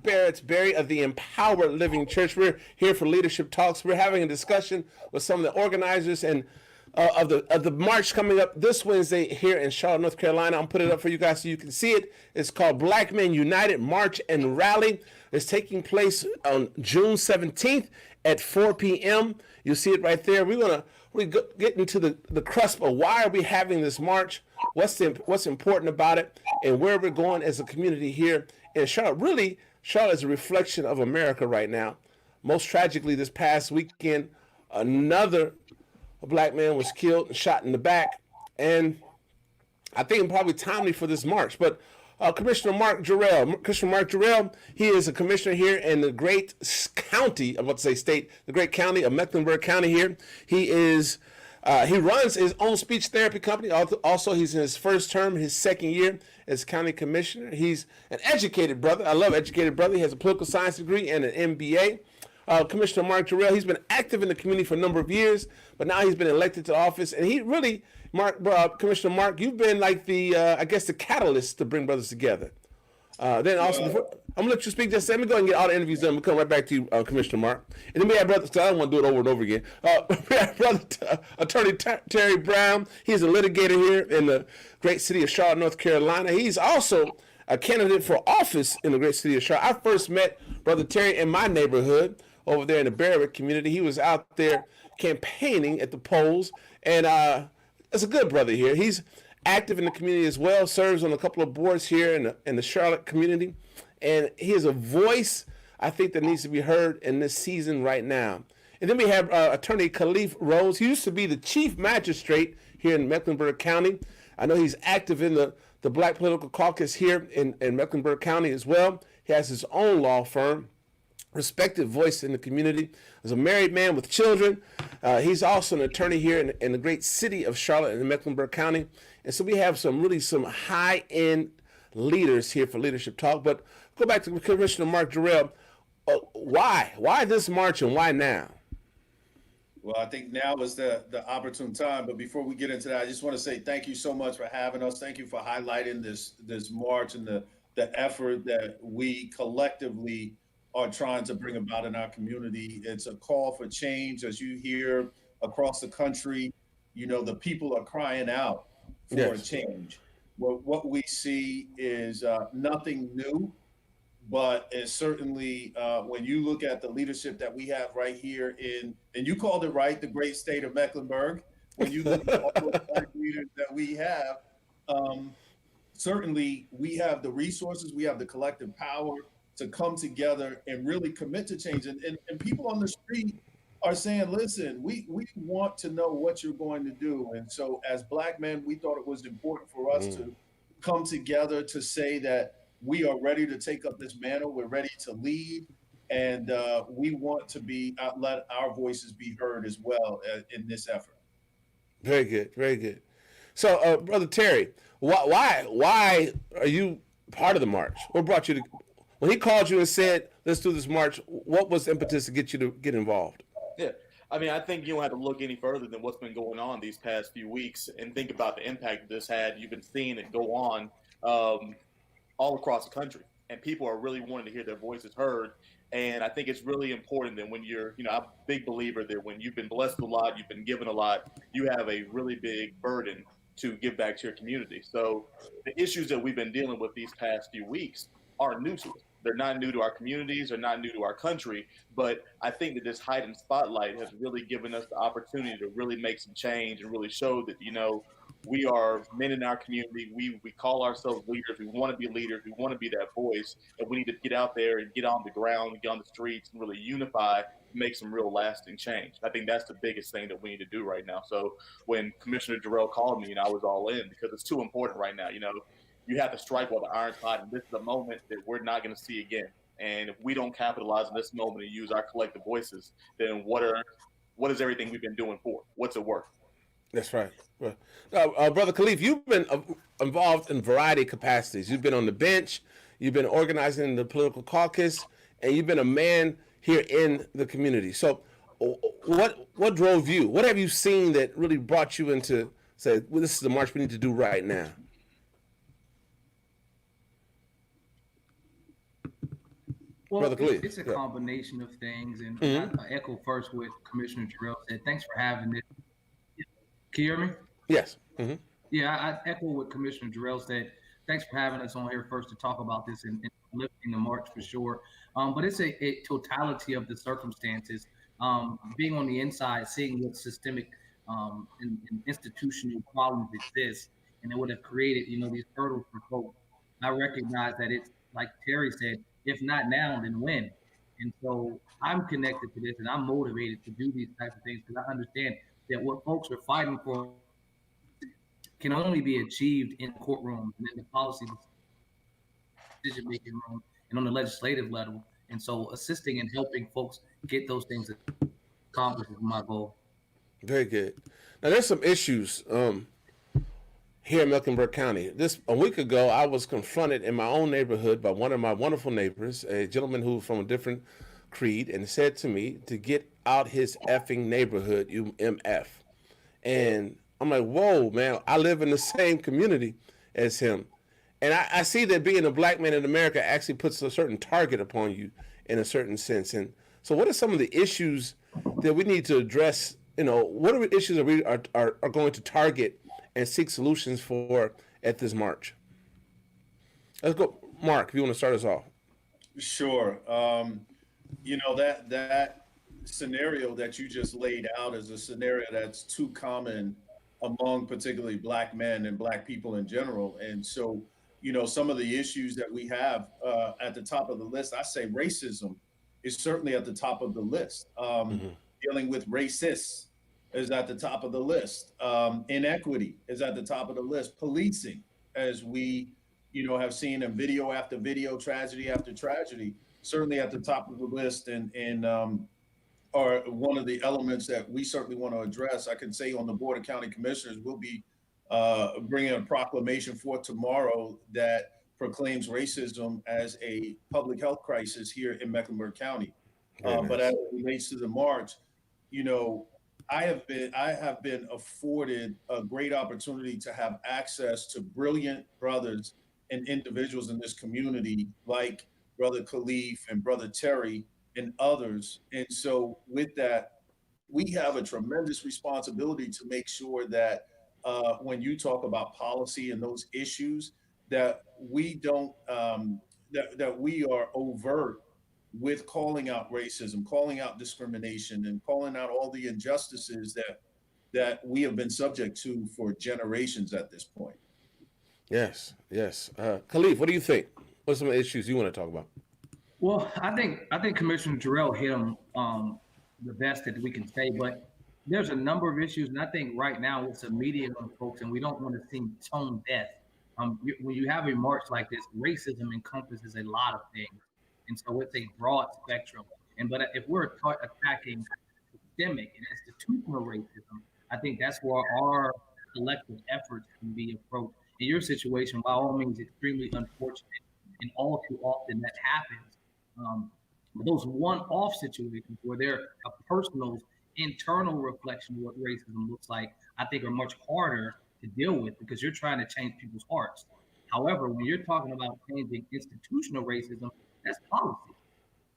Barrett of the Empowered Living Church. We're here for Leadership Talks. We're having a discussion with some of the organizers and of the march coming up this Wednesday here in Charlotte, North Carolina. I'm putting it up for you guys so you can see it. It's called Black Men United March and Rally. It's taking place on June 17th at 4 p.m. You'll see it right there. We're going to get into the crust of why are we having this march, what's important about it, and where we're going as a community here in Charlotte. Really, Charlotte is a reflection of America right now. Most tragically, this past weekend, another black man was killed and shot in the back, and I think it's probably timely for this march. But Commissioner Mark Jarrell, he is a commissioner here in the great county, I'm about to say state, the great county of Mecklenburg County here. He runs his own speech therapy company. Also, he's in his first term, his second year as county commissioner. He's an educated brother. I love educated brother. He has a political science degree and an MBA. Commissioner Mark Jarrell, he's been active in the community for a number of years, but now he's been elected to office. And he really, Commissioner Mark, you've been like the, I guess, the catalyst to bring brothers together. Then also, I'm going to let you speak. Just let me go ahead and get all the interviews done. We'll come right back to you, Commissioner Mark. And then we have Brother, I don't want to do it over and over again. We have Brother Attorney Terry Brown. He's a litigator here in the great city of Charlotte, North Carolina. He's also a candidate for office in the great city of Charlotte. I first met Brother Terry in my neighborhood over there in the Barrett community. He was out there campaigning at the polls, and it's a good brother here. He's active in the community as well, serves on a couple of boards here in the Charlotte community, and he is a voice, I think, that needs to be heard in this season right now. And then we have Attorney Khalif Rose. He used to be the chief magistrate here in Mecklenburg County. I know he's active in the Black Political Caucus here in Mecklenburg County as well. He has his own law firm, respected voice in the community. As a married man with children, he's also an attorney here in the great city of Charlotte in Mecklenburg County. And so we have some high-end leaders here for Leadership Talk. But go back to Commissioner Mark Jarrell. Why this march and why now? Well, I think now is the opportune time. But before we get into that, I just want to say thank you so much for having us. Thank you for highlighting this march and the effort that we collectively are trying to bring about in our community. It's a call for change. As you hear across the country, the people are crying out for a change. What we see is nothing new, but it's certainly when you look at the leadership that we have right here and you called it right, the great state of Mecklenburg, when you look at all the black leaders that we have, certainly we have the resources, we have the collective power to come together and really commit to change. And people on the street are saying, listen, we want to know what you're going to do. And so as black men, we thought it was important for us to come together to say that we are ready to take up this mantle. We're ready to lead. And we want to let our voices be heard as well in this effort. Very good. Very good. So, Brother Terry, why are you part of the march? What brought you to... When he called you and said, let's do this march, what was the impetus to get you to get involved? Yeah, I mean, I think you don't have to look any further than what's been going on these past few weeks and think about the impact this had. You've been seeing it go on all across the country, and people are really wanting to hear their voices heard. And I think it's really important that when you're, I'm a big believer that when you've been blessed a lot, you've been given a lot, you have a really big burden to give back to your community. So the issues that we've been dealing with these past few weeks aren't new to us. They're not new to our communities, they're not new to our country, but I think that this heightened spotlight has really given us the opportunity to really make some change and really show that, we are men in our community. We call ourselves leaders. We want to be leaders. We want to be that voice, and we need to get out there and get on the ground, get on the streets, and really unify, make some real lasting change. I think that's the biggest thing that we need to do right now. So when Commissioner Jarrell called me, I was all in because it's too important right now. You have to strike while the iron's hot, and this is a moment that we're not going to see again. And if we don't capitalize on this moment and use our collective voices, then what is everything we've been doing for? What's it worth? That's right. Brother Khalif, you've been involved in a variety of capacities. You've been on the bench, you've been organizing the political caucus, and you've been a man here in the community. So what drove you? What have you seen that really brought you into, say, well, this is the march we need to do right now? Well, Brother Khalid. it's a Yeah. combination of things, and Mhm. I echo first what Commissioner Terrell said. Thanks for having this. Can you hear me? Yes. Hmm. Yeah, I echo what Commissioner Jarrell said. Thanks for having us on here first to talk about this and lifting the march for sure. But it's a totality of the circumstances. Being on the inside, seeing what systemic and institutional problems exist, and it would have created, these hurdles for folks. I recognize that it's like Terry said, if not now, then when? And so I'm connected to this, and I'm motivated to do these types of things because I understand that what folks are fighting for can only be achieved in courtrooms and in the policy decision making room and on the legislative level. And so assisting and helping folks get those things accomplished is my goal. Very good. Now there's some issues here in Mecklenburg County. A week ago, I was confronted in my own neighborhood by one of my wonderful neighbors, a gentleman who was from a different creed, and said to me to get out his effing neighborhood, UMF. And I'm like, whoa, man, I live in the same community as him. And I see that being a black man in America actually puts a certain target upon you in a certain sense. And so what are some of the issues that we need to address? What are the issues that we are going to target and seek solutions for at this march? Let's go. Mark, if you want to start us off. Sure. That scenario that you just laid out is a scenario that's too common among particularly black men and black people in general. And so, some of the issues that we have at the top of the list, I say racism is certainly at the top of the list. Dealing with racists is at the top of the list. Inequity is at the top of the list. Policing, as we, have seen in video after video, tragedy after tragedy, certainly at the top of the list, and are one of the elements that we certainly want to address. I can say on the Board of County Commissioners, we'll be bringing a proclamation for tomorrow that proclaims racism as a public health crisis here in Mecklenburg County. But as it relates to the march, I have been afforded a great opportunity to have access to brilliant brothers and individuals in this community, like Brother Khalif and Brother Terry and others. And so with that, we have a tremendous responsibility to make sure that when you talk about policy and those issues, that we don't, that we are overt with calling out racism, calling out discrimination, and calling out all the injustices that we have been subject to for generations at this point. Yes. Khalif, what do you think? What are some of the issues you want to talk about? Well, I think Commissioner Jarrell hit them the best that we can say, but there's a number of issues, and I think right now it's immediate on folks, and we don't want to seem tone deaf. When you have a march like this, racism encompasses a lot of things, and so it's a broad spectrum. But if we're attacking systemic and institutional racism, I think that's where our collective efforts can be approached. In your situation, by all means, extremely unfortunate, and all too often that happens. Those one-off situations where they're a personal internal reflection of what racism looks like, I think are much harder to deal with because you're trying to change people's hearts. However, when you're talking about changing institutional racism, that's policy.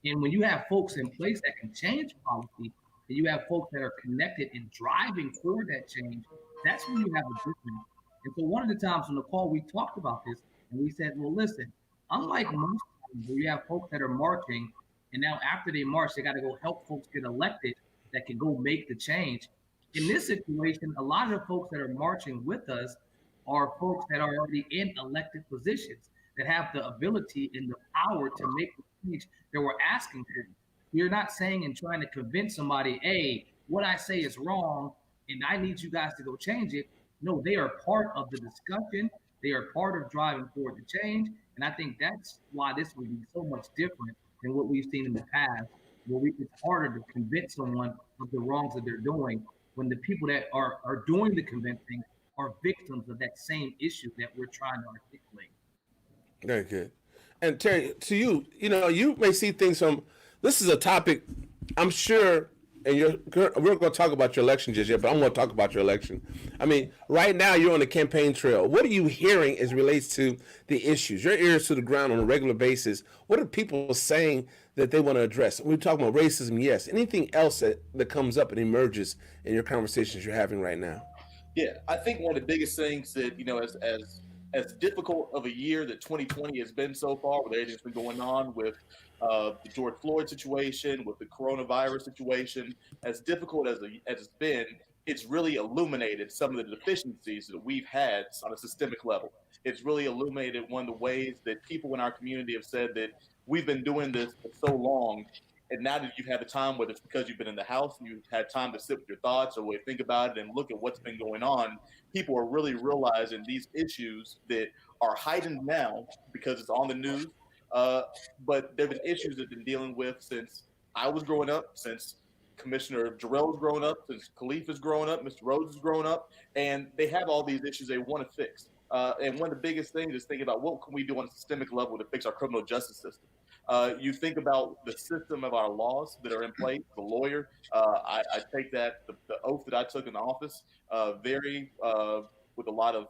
And when you have folks in place that can change policy, and you have folks that are connected and driving toward that change, that's when you have a difference. And so one of the times on the call, we talked about this, and we said, well, listen, unlike most times where you have folks that are marching, and now after they march, they got to go help folks get elected that can go make the change. In this situation, a lot of the folks that are marching with us are folks that are already in elected positions that have the ability and the power to make the change that we're asking for. We're not saying and trying to convince somebody, hey, what I say is wrong, and I need you guys to go change it. No, they are part of the discussion. They are part of driving forward the change. And I think that's why this would be so much different than what we've seen in the past, where it's harder to convince someone of the wrongs that they're doing when the people that are doing the convincing are victims of that same issue that we're trying to articulate. Very good. And Terry, to you, you may see things from, this is a topic, I'm sure, and we're going to talk about your election just yet, but I'm going to talk about your election. I mean, right now you're on the campaign trail. What are you hearing as relates to the issues? Your ears to the ground on a regular basis. What are people saying that they want to address? We're talking about racism, yes. Anything else that comes up and emerges in your conversations you're having right now? Yeah, I think one of the biggest things that, as difficult of a year that 2020 has been so far, with everything that's been going on with the George Floyd situation, with the coronavirus situation, as difficult as it's been, it's really illuminated some of the deficiencies that we've had on a systemic level. It's really illuminated one of the ways that people in our community have said that we've been doing this for so long. And now that you've had the time, whether it's because you've been in the house and you've had time to sit with your thoughts or really think about it and look at what's been going on, people are really realizing these issues that are heightened now because it's on the news. Uh, but there have been issues that have been dealing with since I was growing up, since Commissioner Jarrell's grown up, since Khalif has grown up, Mr. Rhodes has grown up, and they have all these issues they want to fix. And one of the biggest things is thinking about what can we do on a systemic level to fix our criminal justice system. You think about the system of our laws that are in place. The lawyer, I take that the oath that I took in the office very with a lot of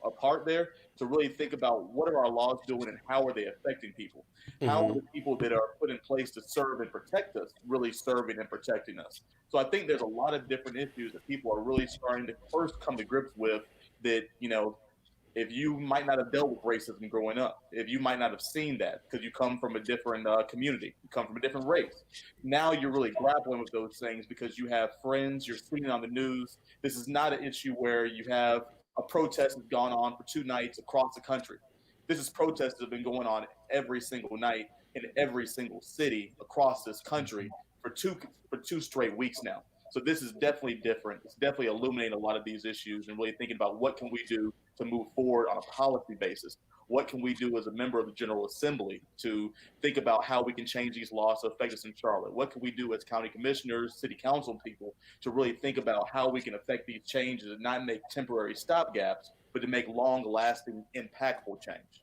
a part there to really think about what are our laws doing and how are they affecting people? How are the people that are put in place to serve and protect us really serving and protecting us? So I think there's a lot of different issues that people are really starting to first come to grips with that, if you might not have dealt with racism growing up, if you might not have seen that because you come from a different community, you come from a different race. Now you're really grappling with those things because you have friends, you're seeing it on the news. This is not an issue where you have a protest that's gone on for 2 nights across the country. This is protests that have been going on every single night in every single city across this country for two straight weeks now. So this is definitely different. It's definitely illuminating a lot of these issues and really thinking about what can we do to move forward on a policy basis. What can we do as a member of the General Assembly to think about how we can change these laws to affect us in Charlotte? What can we do as county commissioners, city council people to really think about how we can affect these changes and not make temporary stopgaps, but to make long-lasting, impactful change?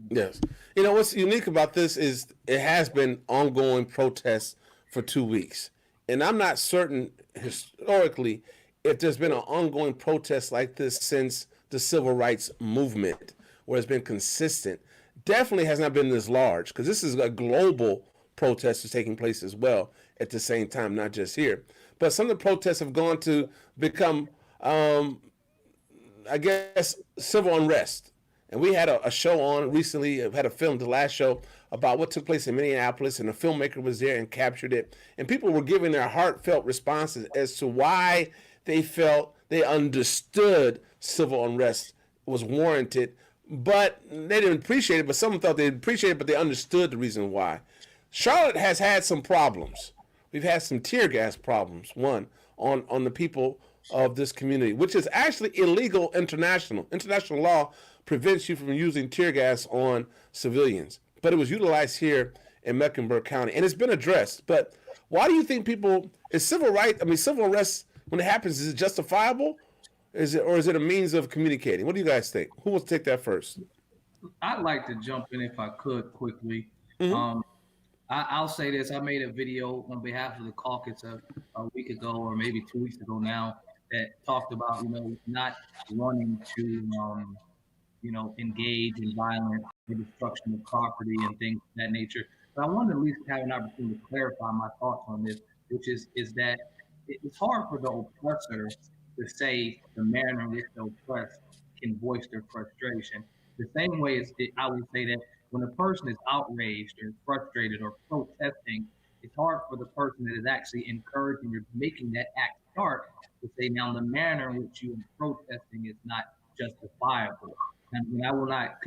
Yes. What's unique about this is it has been ongoing protests for 2 weeks. And I'm not certain historically if there's been an ongoing protest like this since the civil rights movement, where it's been consistent. Definitely has not been this large, because this is a global protest that's taking place as well at the same time, not just here. But some of the protests have gone to become, I guess, civil unrest. And we had a show on recently, had a film, the last show, about what took place in Minneapolis, and a filmmaker was there and captured it. And people were giving their heartfelt responses as to why they felt they understood civil unrest was warranted, but they didn't appreciate it. But some thought they appreciated it, but they understood the reason why. Charlotte has had some problems. We've had some tear gas problems, one, on the people of this community, which is actually illegal international. International law prevents you from using tear gas on civilians. But it was utilized here in Mecklenburg County, and it's been addressed. But why do you think civil arrest, when it happens, is it justifiable? Is it a means of communicating? What do you guys think? Who wants to take that first? I'd like to jump in if I could quickly. I'll say this. I made a video on behalf of the caucus a week ago, or maybe 2 weeks ago now, that talked about, not wanting to, engage in violence or destruction of property and things of that nature. But I wanted to at least have an opportunity to clarify my thoughts on this, which is that it's hard for the oppressor to say the manner in which the oppressed can voice their frustration. The same way as I would say that when a person is outraged or frustrated or protesting, it's hard for the person that is actually encouraging or making that act start to say, now the manner in which you are protesting is not justifiable. And I will not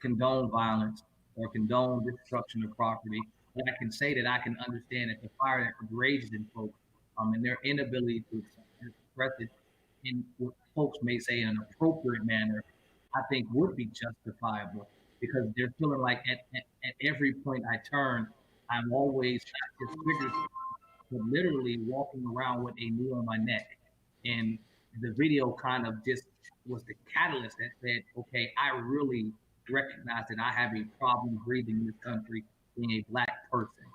condone violence or condone destruction of property, but I can say that I can understand that the fire that rages in folks and their inability to express it in what folks may say in an appropriate manner, I think would be justifiable, because they're feeling like at every point I turn, I'm always not just figuratively, but literally walking around with a knee on my neck. And the video kind of just was the catalyst that said, okay, I really recognize that I have a problem breathing in this country being a Black person.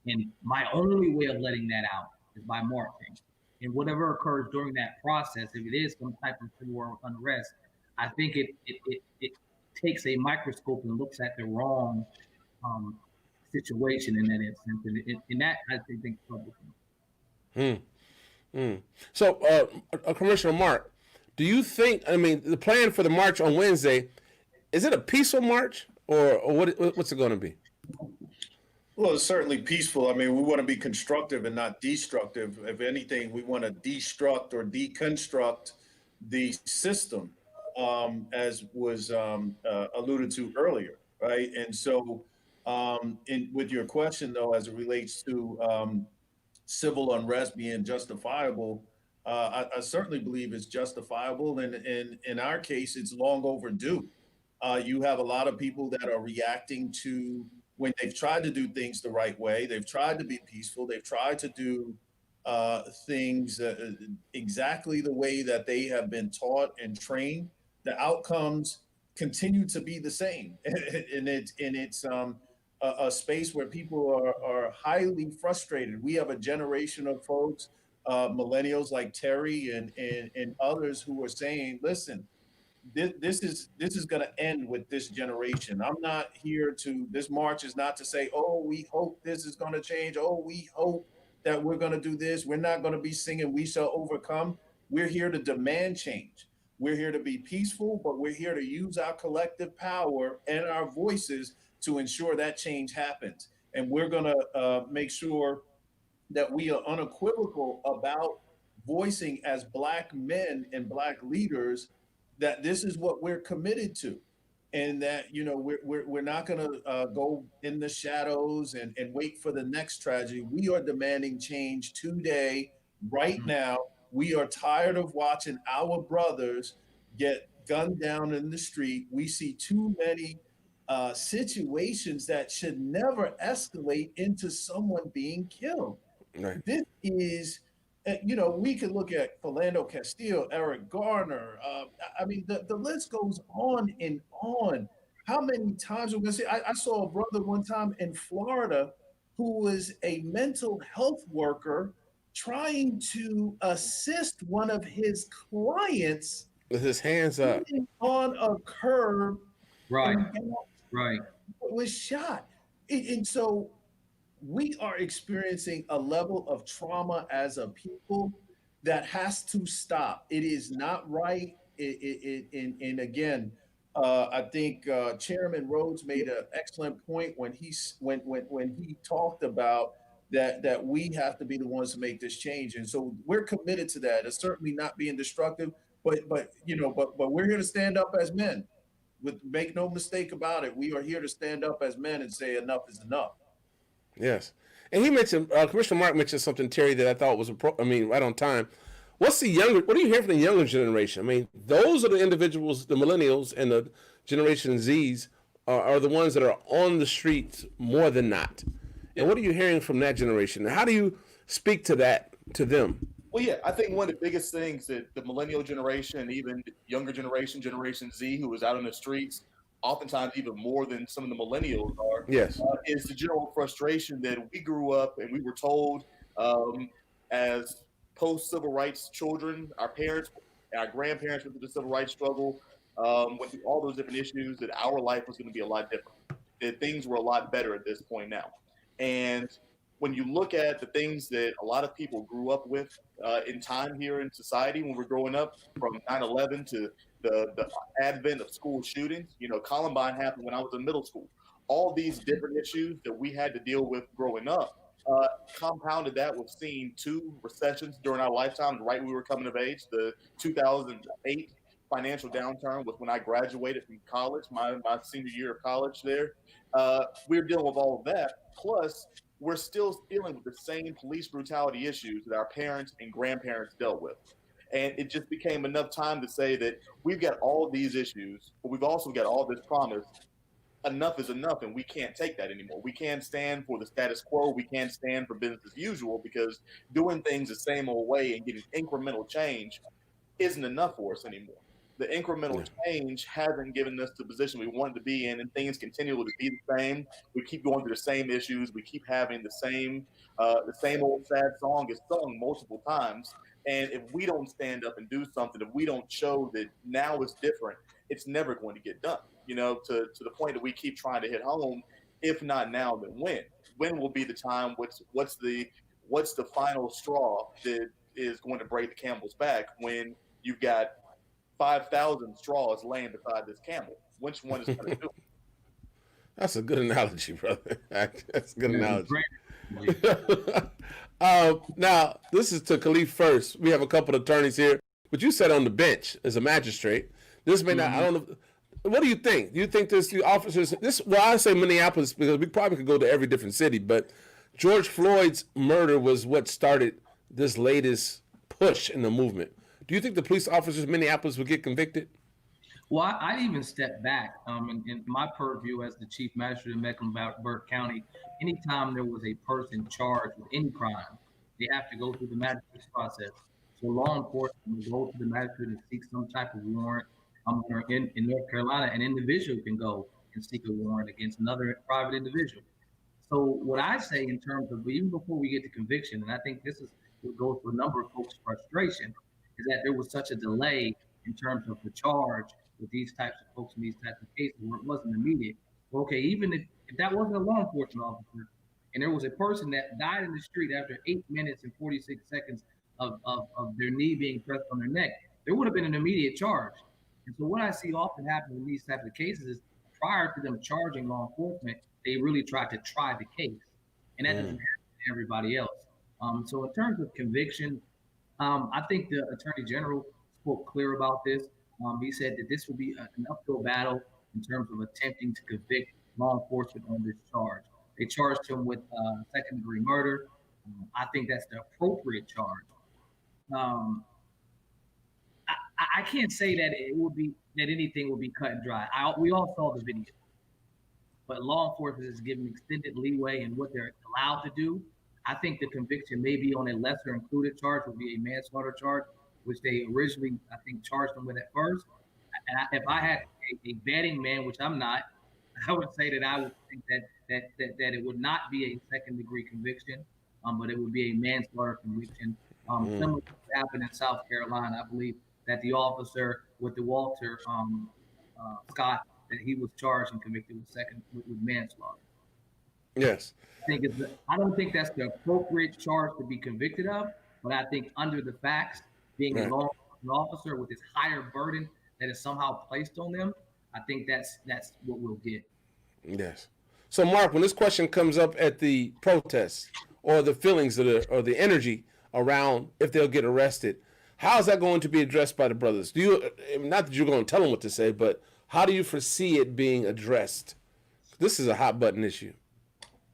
And my only way of letting that out is by marching. And whatever occurs during that process, if it is some type of civil unrest, I think it takes a microscope and looks at the wrong situation in that instance, and that I think troubles me. So, Commissioner Mark, do you think? I mean, the plan for the march on Wednesday, is it a peaceful march or what's it going to be? Well, it's certainly peaceful. I mean, we want to be constructive and not destructive. If anything, we want to destruct or deconstruct the system, as was alluded to earlier, right? And so, with your question though, as it relates to civil unrest being justifiable, I certainly believe it's justifiable, and in our case, it's long overdue. You have a lot of people that are reacting to when they've tried to do things the right way, they've tried to be peaceful, they've tried to do things exactly the way that they have been taught and trained. The outcomes continue to be the same, and it's a space where people are highly frustrated. We have a generation of folks, millennials like Terry and others, who are saying, "Listen, this is going to end with this generation. I'm not here to. This march is not to say, oh, we hope this is going to change. Oh, we hope that we're going to do this. We're not going to be singing "We Shall Overcome." We're here to demand change. We're here to be peaceful, but we're here to use our collective power and our voices to ensure that change happens. And we're going to make sure that we are unequivocal about voicing, as Black men and Black leaders, that this is what we're committed to, and that we're not going to go in the shadows and wait for the next tragedy. We are demanding change today, right now. We are tired of watching our brothers get gunned down in the street. We see too many situations that should never escalate into someone being killed. Right. This is, we could look at Philando Castile, Eric Garner. I mean, the list goes on and on. How many times we're going to say, I saw a brother one time in Florida who was a mental health worker trying to assist one of his clients With his hands up on a curb. Right. Right. Was shot. And so we are experiencing a level of trauma as a people that has to stop. It is not right. And again, I think Chairman Rhodes made an excellent point when he talked about that we have to be the ones to make this change. And so we're committed to that. It's certainly not being destructive, but we're here to stand up as men. Make no mistake about it. We are here to stand up as men and say enough is enough. Yes. And he mentioned, Commissioner Mark mentioned something, Terry, that I thought was, right on time. What do you hear from the younger generation? I mean, those are the individuals, the millennials and the Generation Zs are the ones that are on the streets more than not. And what are you hearing from that generation? How do you speak to them? Well, yeah, I think one of the biggest things that the millennial generation and even younger generation, Generation Z, who is out in the streets, oftentimes even more than some of the millennials are, yes, is the general frustration that we grew up and we were told as post-civil rights children, our parents, our grandparents went through the civil rights struggle, went through all those different issues, that our life was going to be a lot different, that things were a lot better at this point now. And when you look at the things that a lot of people grew up with in time here in society when we're growing up, from 9/11 to the advent of school shootings, Columbine happened when I was in middle school. All these different issues that we had to deal with growing up, compounded that with seeing 2 recessions during our lifetime, right when we were coming of age. The 2008 financial downturn was when I graduated from college, my senior year of college there. We were dealing with all of that. Plus, we're still dealing with the same police brutality issues that our parents and grandparents dealt with. And it just became enough time to say that we've got all these issues, but we've also got all this promise. Enough is enough, and we can't take that anymore. We can't stand for the status quo. We can't stand for business as usual, because doing things the same old way and getting incremental change isn't enough for us anymore. The incremental change hasn't given us the position we wanted to be in, and things continue to be the same. We keep going through the same issues. We keep having the same old sad song is sung multiple times. And if we don't stand up and do something, if we don't show that now it's different, it's never going to get done. To the point that we keep trying to hit home, If not now, then when? When will be the time? What's the final straw that is going to break the camel's back when you've got 5,000 straws laying beside this camel? Which one is going to do it? That's a good analogy, brother. That's a good Yeah, analogy. great. Now, this is to Khalif first. We have a couple of attorneys here, but you sat on the bench as a magistrate. This may not, I don't know. What do you think? Do you think the officers, well, I say Minneapolis because we probably could go to every different city, but George Floyd's murder was what started this latest push in the movement. Do you think the police officers in Minneapolis would get convicted? Well, I'd even step back in my purview as the chief magistrate in Mecklenburg County. Anytime there was a person charged with any crime, they have to go through the magistrate's process. So law enforcement will go to the magistrate and seek some type of warrant. Or in North Carolina, an individual can go and seek a warrant against another private individual. So what I say in terms of even before we get to conviction, and I think this is what goes to a number of folks' frustration, is that there was such a delay in terms of the charge with these types of folks in these types of cases where it wasn't immediate. Well, okay, even if that wasn't a law enforcement officer and there was a person that died in the street after 8 minutes and 46 seconds of their knee being pressed on their neck, there would have been an immediate charge. And so what I see often happen in these types of cases is prior to them charging law enforcement, they really try to try the case. And that doesn't happen to everybody else. So in terms of conviction, I think the Attorney General spoke clear about this. He said that this will be an uphill battle in terms of attempting to convict law enforcement on this charge. They charged him with second-degree murder. I think that's the appropriate charge. I can't say that it would be that anything will be cut and dry. We all saw the video, but law enforcement is given extended leeway in what they're allowed to do. I think the conviction may be on a lesser included charge, would be a manslaughter charge, which they originally, I think, charged them with at first. And if I had a betting man, which I'm not, I would say that I would think that it would not be a second degree conviction, but it would be a manslaughter conviction. Similar to what happened in South Carolina, I believe that the officer with the Walter Scott, that he was charged and convicted with manslaughter. Yes. I don't think that's the appropriate charge to be convicted of, but I think under the facts, being a law enforcement officer with this higher burden that is somehow placed on them, I think that's what we'll get. Yes. So, Mark, when this question comes up at the protests or the feelings or the energy around if they'll get arrested, how is that going to be addressed by the brothers? Not that you're going to tell them what to say, but how do you foresee it being addressed? This is a hot button issue.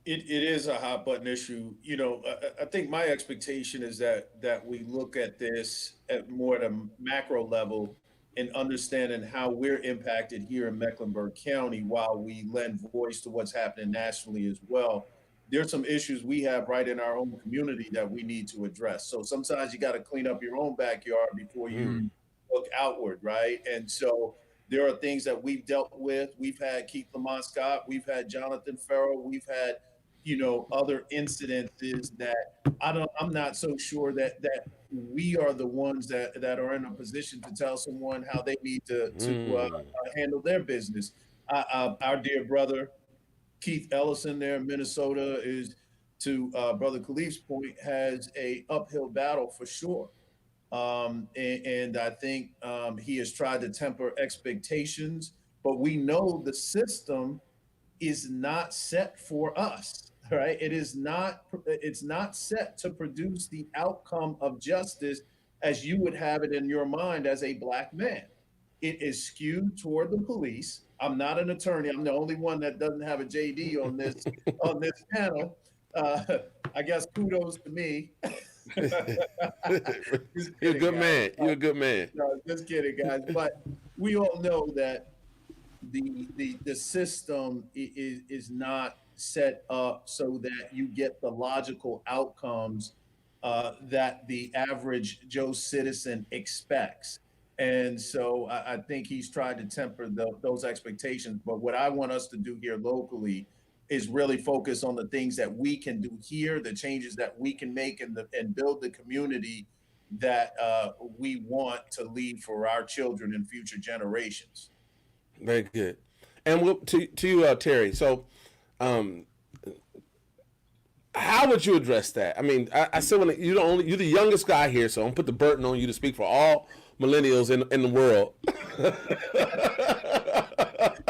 It is a hot button issue. You know, I think my expectation is that we look at this at more at a macro level and understanding how we're impacted here in Mecklenburg County while we lend voice to what's happening nationally as well. There's some issues we have right in our own community that we need to address. So sometimes you got to clean up your own backyard before you look outward, right? And so there are things that we've dealt with. We've had Keith Lamont Scott, we've had Jonathan Farrell, we've had, other incidences that I'm not so sure that we are the ones that are in a position to tell someone how they need to handle their business. Our dear brother, Keith Ellison there in Minnesota is, to Brother Khalif's point, has a uphill battle for sure. And I think he has tried to temper expectations, but we know the system is not set for us, right? It's not set to produce the outcome of justice as you would have it in your mind as a Black man. It is skewed toward the police. I'm not an attorney. I'm the only one that doesn't have a JD on this panel. I guess kudos to me. You're a good man. You're a good man. No, just kidding, guys. But we all know that the system is not set up so that you get the logical outcomes that the average Joe citizen expects. And so I think he's tried to temper those expectations. But what I want us to do here locally is really focus on the things that we can do here, the changes that we can make, and build the community that we want to leave for our children and future generations. Very good. And to you, Terry. So How would you address that? I mean, I said you're the youngest guy here, so I'm gonna put the burden on you to speak for all millennials in the world.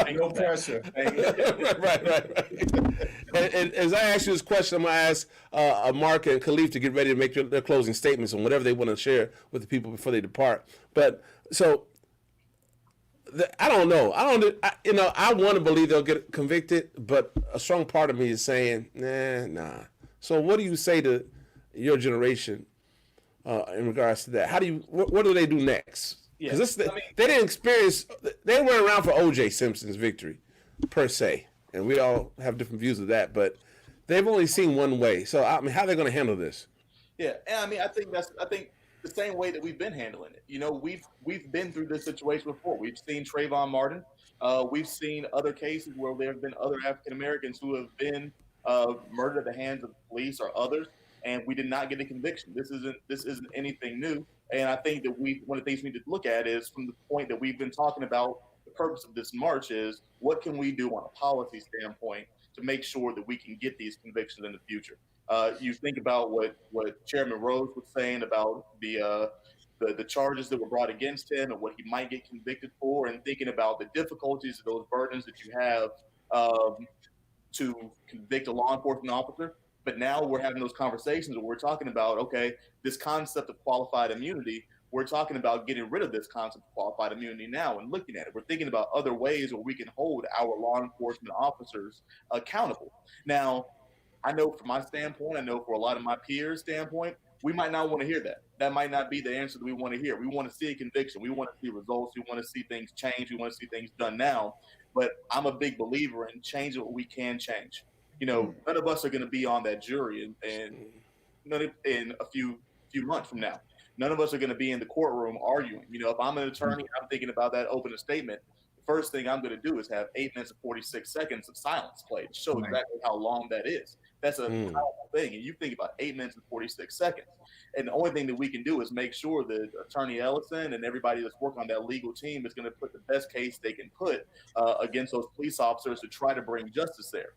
Ain't no pressure. right. And as I ask you this question, I'm gonna ask Mark and Khalif to get ready to make their closing statements on whatever they want to share with the people before they depart. But so. I don't know. I want to believe they'll get convicted, but a strong part of me is saying, nah. So, what do you say to your generation in regards to that? What do they do next? Because they didn't experience. They weren't around for O.J. Simpson's victory, per se, and we all have different views of that. But they've only seen one way. So, I mean, how are they going to handle this? Yeah, and I mean, I think the same way that we've been handling it. You know, we've been through this situation before. We've seen Trayvon Martin. We've seen other cases where there have been other African Americans who have been murdered at the hands of the police or others, and we did not get a conviction. This isn't anything new. And I think that one of the things we need to look at is from the point that we've been talking about. The purpose of this march is what can we do on a policy standpoint to make sure that we can get these convictions in the future. You think about what Chairman Rose was saying about the charges that were brought against him and what he might get convicted for, and thinking about the difficulties of those burdens that you have to convict a law enforcement officer. But now we're having those conversations where we're talking about, okay, this concept of qualified immunity, we're talking about getting rid of this concept of qualified immunity now and looking at it. We're thinking about other ways where we can hold our law enforcement officers accountable. Now, I know from my standpoint, I know for a lot of my peers' standpoint, we might not want to hear that. That might not be the answer that we want to hear. We want to see a conviction. We want to see results. We want to see things change. We want to see things done now. But I'm a big believer in changing what we can change. You know, none of us are going to be on that jury in a few months from now. None of us are going to be in the courtroom arguing. You know, if I'm an attorney, I'm thinking about that opening statement. First thing I'm going to do is have 8 minutes and 46 seconds of silence played to show exactly how long that is. That's a powerful thing. And you think about 8 minutes and 46 seconds. And the only thing that we can do is make sure that Attorney Ellison and everybody that's working on that legal team is going to put the best case they can put against those police officers to try to bring justice there.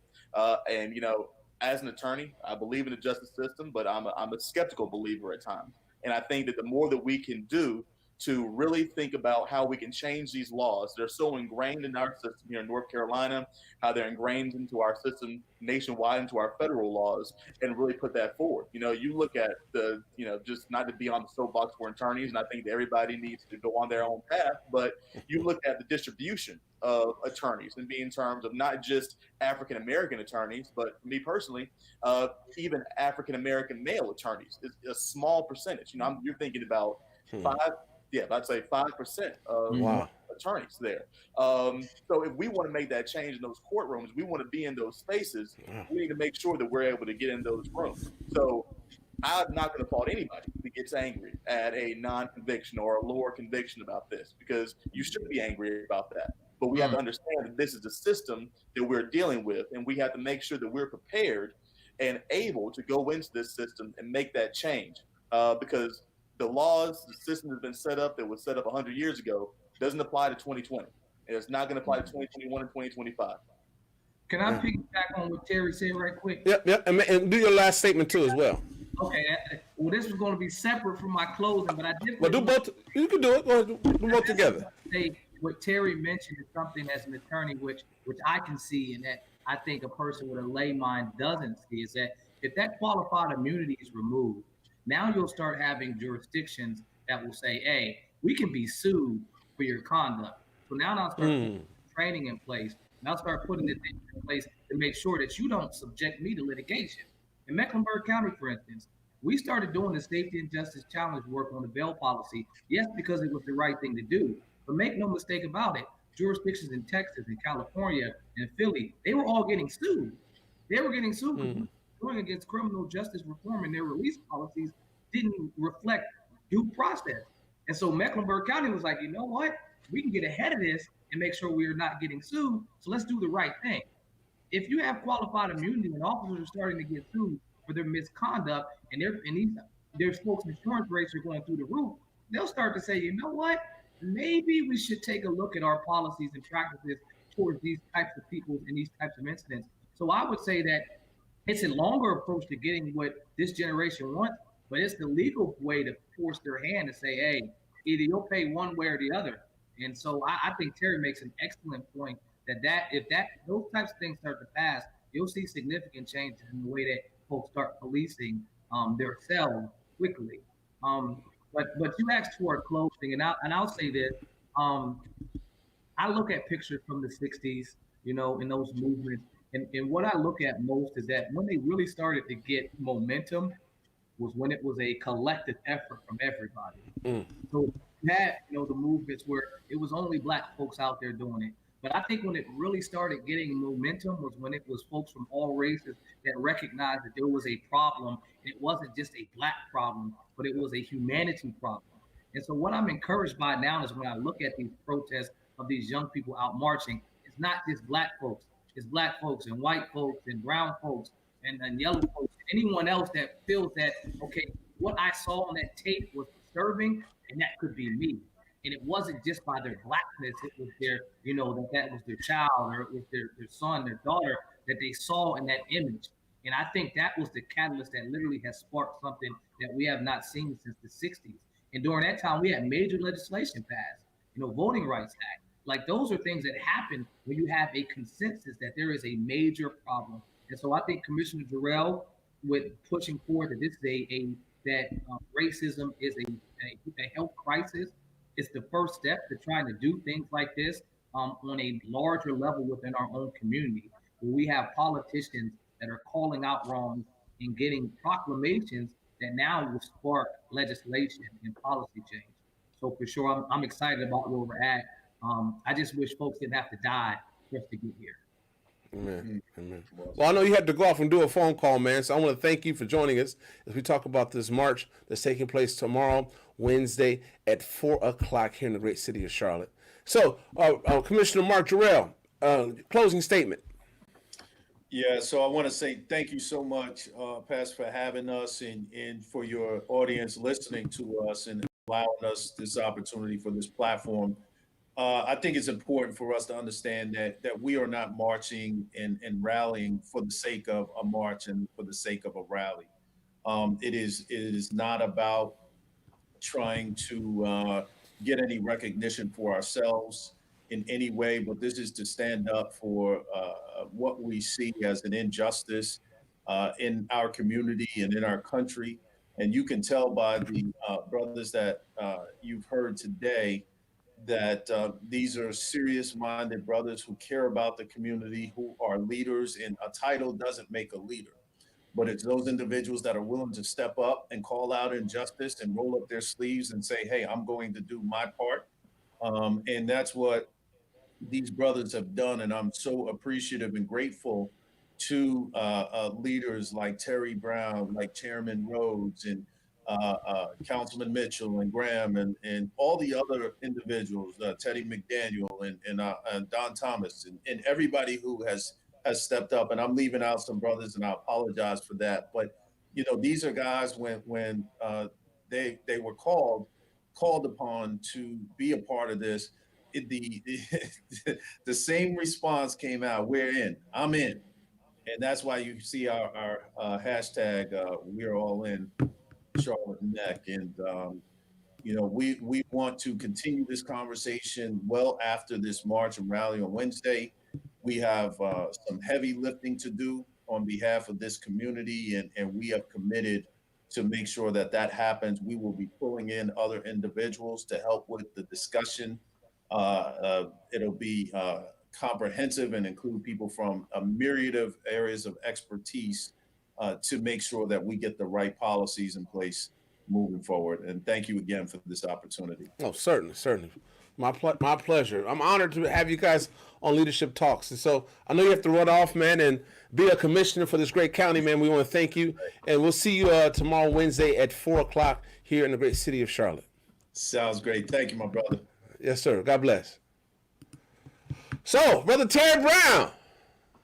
And, you know, as an attorney, I believe in the justice system, but I'm a skeptical believer at times. And I think that the more that we can do to really think about how we can change these laws. They're so ingrained in our system here in North Carolina, how they're ingrained into our system nationwide, into our federal laws, and really put that forward. You know, you look at just not to be on the soapbox for attorneys, and I think that everybody needs to go on their own path, but you look at the distribution of attorneys and be in terms of not just African-American attorneys, but for me personally, even African-American male attorneys is a small percentage. You know, you're thinking about I'd say 5% of attorneys there. So if we want to make that change in those courtrooms, we want to be in those spaces, we need to make sure that we're able to get in those rooms. So I'm not going to fault anybody that gets angry at a non-conviction or a lower conviction about this, because you should be angry about that. But we have to understand that this is the system that we're dealing with, and we have to make sure that we're prepared and able to go into this system and make that change, because the laws, the system that's been set up, that was set up 100 years ago, doesn't apply to 2020. And it's not going to apply to 2021 and 2025. Can I piggyback on what Terry said right quick? Yep. And do your last statement too as well. Okay. Well, this was going to be separate from my closing, but I did. Well, do both. You can do it. Go ahead, do both together. What Terry mentioned is something as an attorney, which I can see, and that I think a person with a lay mind doesn't see, is that if that qualified immunity is removed, now you'll start having jurisdictions that will say, hey, we can be sued for your conduct. So now I'll start putting training in place, and I'll start putting the things in place to make sure that you don't subject me to litigation. In Mecklenburg County, for instance, we started doing the safety and justice challenge work on the bail policy, yes, because it was the right thing to do. But make no mistake about it, jurisdictions in Texas and California and Philly, they were all getting sued. They were getting sued going against criminal justice reform, and their release policies didn't reflect due process. And so Mecklenburg County was like, you know what? We can get ahead of this and make sure we are not getting sued. So let's do the right thing. If you have qualified immunity and officers are starting to get sued for their misconduct, and their folks' insurance rates are going through the roof, they'll start to say, you know what? Maybe we should take a look at our policies and practices towards these types of people and these types of incidents. So I would say that it's a longer approach to getting what this generation wants, but it's the legal way to force their hand to say, hey, either you'll pay one way or the other. And so I think Terry makes an excellent point that if those types of things start to pass, you'll see significant changes in the way that folks start policing themselves quickly. Um, but you asked for a closing, and I'll say this. Um, I look at pictures from the 60s, in those movements. And what I look at most is that when they really started to get momentum was when it was a collective effort from everybody. So you had, the movements where it was only black folks out there doing it. But I think when it really started getting momentum was when it was folks from all races that recognized that there was a problem. And it wasn't just a black problem, but it was a humanity problem. And so what I'm encouraged by now is when I look at these protests of these young people out marching, it's not just black folks. It's black folks and white folks and brown folks and yellow folks. Anyone else that feels that, okay, what I saw on that tape was disturbing, and that could be me. And it wasn't just by their blackness, it was their, that was their child or it was their son, their daughter that they saw in that image. And I think that was the catalyst that literally has sparked something that we have not seen since the 60s. And during that time, we had major legislation passed, Voting Rights Act. Like those are things that happen when you have a consensus that there is a major problem. And so I think Commissioner Jarrell, with pushing forward that this is that racism is a health crisis, it's the first step to trying to do things like this on a larger level within our own community, where we have politicians that are calling out wrongs and getting proclamations that now will spark legislation and policy change. So for sure, I'm excited about where we're at. I just wish folks didn't have to die just to get here. Amen. Amen. Well, I know you had to go off and do a phone call, man. So I want to thank you for joining us as we talk about this march that's taking place tomorrow, Wednesday at 4:00 here in the great city of Charlotte. So, Commissioner Mark Jarrell, closing statement. Yeah, so I want to say thank you so much, Pastor, for having us and for your audience listening to us and allowing us this opportunity for this platform. I think it's important for us to understand that we are not marching and rallying for the sake of a march and for the sake of a rally. It is not about trying to get any recognition for ourselves in any way, but this is to stand up for what we see as an injustice in our community and in our country. And you can tell by the brothers that you've heard today that these are serious-minded brothers who care about the community, who are leaders, and a title doesn't make a leader. But it's those individuals that are willing to step up and call out injustice and roll up their sleeves and say, hey, I'm going to do my part. And that's what these brothers have done. And I'm so appreciative and grateful to leaders like Terry Brown, like Chairman Rhodes, and Councilman Mitchell and Graham and all the other individuals, Teddy McDaniel and Don Thomas and everybody who has stepped up. And I'm leaving out some brothers, and I apologize for that. But these are guys when they were called upon to be a part of this. The same response came out. We're in. I'm in. And that's why you see our hashtag, we're all in Charlotte Neck. And, we want to continue this conversation well after this march and rally on Wednesday. We have some heavy lifting to do on behalf of this community, and we have committed to make sure that happens. We will be pulling in other individuals to help with the discussion. It'll be comprehensive and include people from a myriad of areas of expertise to make sure that we get the right policies in place moving forward. And thank you again for this opportunity. Oh, certainly. My pleasure. I'm honored to have you guys on Leadership Talks. And so I know you have to run off, man, and be a commissioner for this great county, man. We want to thank you. And we'll see you tomorrow, Wednesday at 4:00 here in the great city of Charlotte. Sounds great. Thank you, my brother. Yes, sir. God bless. So, Brother Terry Brown,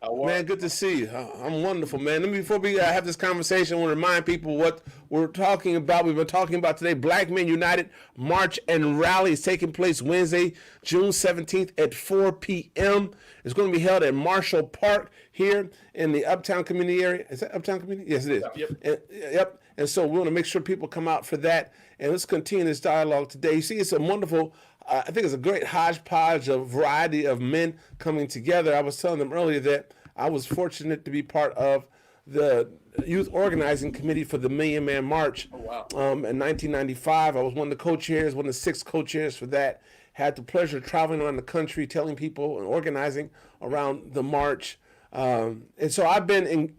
Man, good to see you. I'm wonderful, man. Let me, before we have this conversation, I want to remind people what we're talking about. We've been talking about today. Black Men United March and Rally is taking place Wednesday, June 17th at 4 p.m. It's going to be held at Marshall Park here in the Uptown Community area. Is that Uptown Community? Yes, it is. Yep. And so we want to make sure people come out for that. And let's continue this dialogue today. You see, it's a wonderful, I think it's a great hodgepodge of variety of men coming together. I was telling them earlier that I was fortunate to be part of the youth organizing committee for the Million Man March. Oh, wow. In 1995. I was one of the co-chairs, one of the 6 co-chairs for that. Had the pleasure of traveling around the country, telling people and organizing around the march. And so I've been,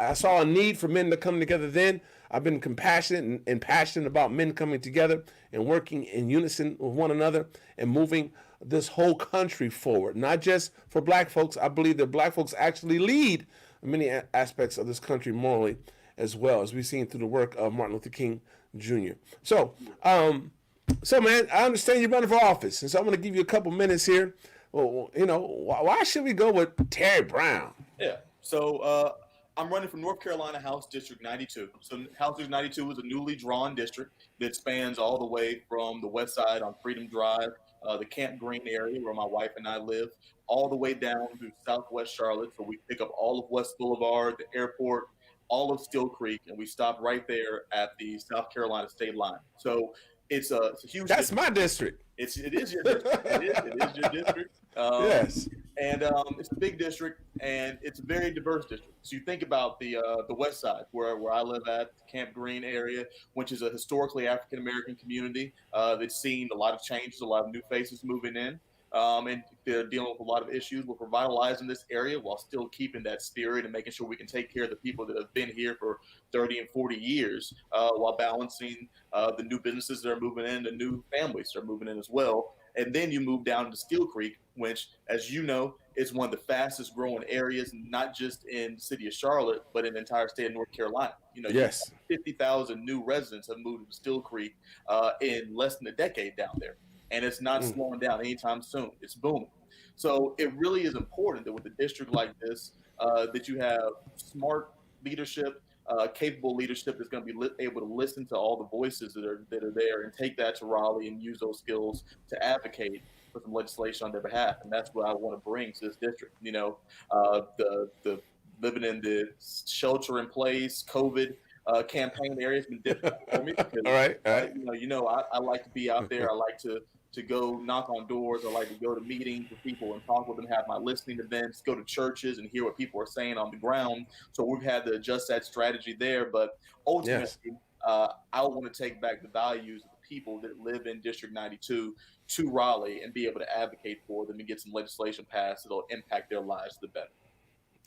I saw a need for men to come together then. I've been compassionate and passionate about men coming together and working in unison with one another and moving this whole country forward. Not just for black folks. I believe that black folks actually lead many aspects of this country morally as well, as we've seen through the work of Martin Luther King Jr. So man, I understand you're running for office, and so I'm going to give you a couple minutes here. Well, why should we go with Terry Brown? Yeah. So I'm running for North Carolina House District 92. So House District 92 is a newly drawn district that spans all the way from the west side on Freedom Drive, the Camp Green area where my wife and I live, all the way down to southwest Charlotte. So we pick up all of West Boulevard, the airport, all of Still Creek, and we stop right there at the South Carolina state line. So it's a huge. That's district. my district. It is your district. It is your district. Yes. And it's a big district, and it's a very diverse district. So you think about the west side, where I live at, the Camp Green area, which is a historically African American community that's seen a lot of changes, a lot of new faces moving in, and they're dealing with a lot of issues. We're revitalizing this area while still keeping that spirit and making sure we can take care of the people that have been here for 30 and 40 years, while balancing the new businesses that are moving in, the new families that are moving in as well. And then you move down to Steel Creek, which, as you know, is one of the fastest growing areas, not just in the city of Charlotte, but in the entire state of North Carolina. Yes. 50,000 new residents have moved to Steel Creek in less than a decade down there. And it's not slowing down anytime soon. It's booming. So it really is important that with a district like this, that you have smart leadership, capable leadership that's going to be able to listen to all the voices that are there and take that to Raleigh and use those skills to advocate for some legislation on their behalf. And that's what I want to bring to this district. The living in the shelter in place, COVID campaign area has been difficult for me because, All right. I like to be out there. I like to go knock on doors. I like to go to meetings with people and talk with them, have my listening events, go to churches and hear what people are saying on the ground. So we've had to adjust that strategy there. But ultimately, I want to take back the values of the people that live in District 92 to Raleigh and be able to advocate for them and get some legislation passed that'll impact their lives for the better.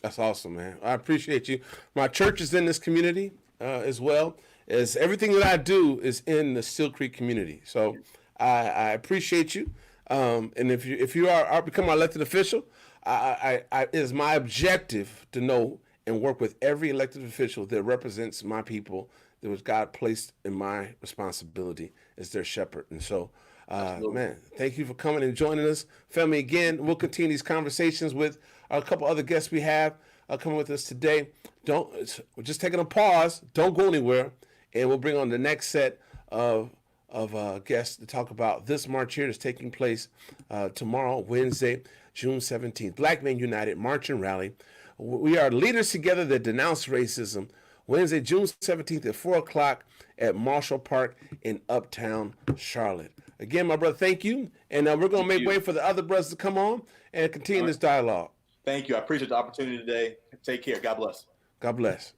That's awesome, man. I appreciate you. My church is in this community as well. As everything that I do is in the Steel Creek community. So I appreciate you. And if you are become my elected official, it is my objective to know and work with every elected official that represents my people, that was God placed in my responsibility as their shepherd. And so, man, thank you for coming and joining us. Family, again, we'll continue these conversations with a couple other guests we have coming with us today. We're just taking a pause. Don't go anywhere. And we'll bring on the next set of guests to talk about this march here that's taking place tomorrow, Wednesday, June 17th. Black Men United March and Rally. We are leaders together that denounce racism. Wednesday, June 17th at 4 o'clock at Marshall Park in Uptown Charlotte. Again, my brother, thank you. And we're going to make way for the other brothers to come on and continue this dialogue. Thank you. I appreciate the opportunity today. Take care. God bless. God bless.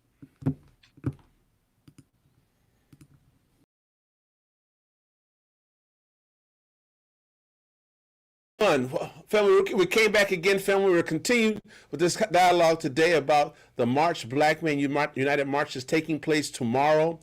Family, we came back again, family. We're continuing with this dialogue today about the March, Black Men United March is taking place tomorrow,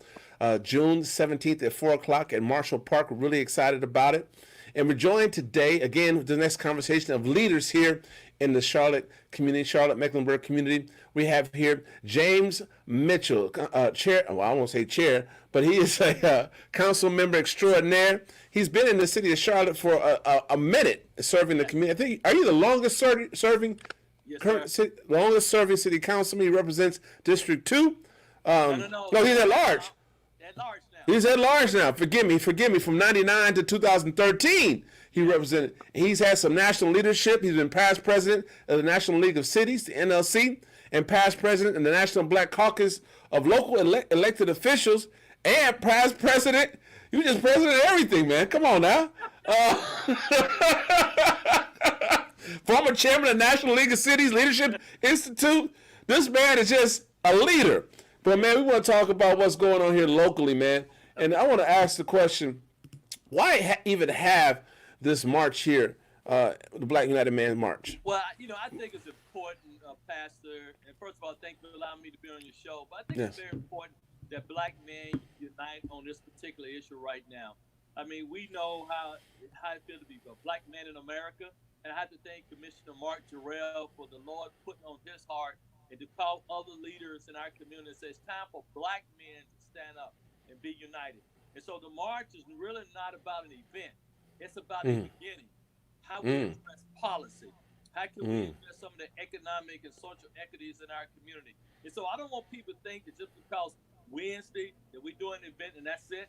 June 17th at 4 o'clock at Marshall Park. We're really excited about it. And we're joined today, again, with the next conversation of leaders here in the Charlotte community, Charlotte-Mecklenburg community. We have here James Mitchell, chair, well, I won't say chair, but he is a council member extraordinaire. He's been in the city of Charlotte for a minute serving the community. I think, are you the longest serving Yes, current sir. longest serving city councilman. He represents District 2. No. No, he's at large. At large now. He's at large now. Forgive me. From 99 to 2013, he represented. He's had some national leadership. He's been past president of the National League of Cities, the NLC, and past president of the National Black Caucus of local elected officials, and past president. You just president of everything, man. Come on now. Former chairman of the National League of Cities Leadership Institute. This man is just a leader. But, man, we want to talk about what's going on here locally, man. And I want to ask the question, why even have this march here, the Black United Man March? Well, I think it's important, Pastor. And first of all, thank you for allowing me to be on your show. But I think it's very important that Black men unite on this particular issue right now. I mean, we know how it feels to be a Black man in America. And I have to thank Commissioner Mark Jarrell for the Lord putting on his heart and to call other leaders in our community and say it's time for Black men to stand up and be united. And so the march is really not about an event. It's about a beginning. How we address policy. How can we address some of the economic and social equities in our community? And so I don't want people to think that just because Wednesday that we're doing an event and that's it.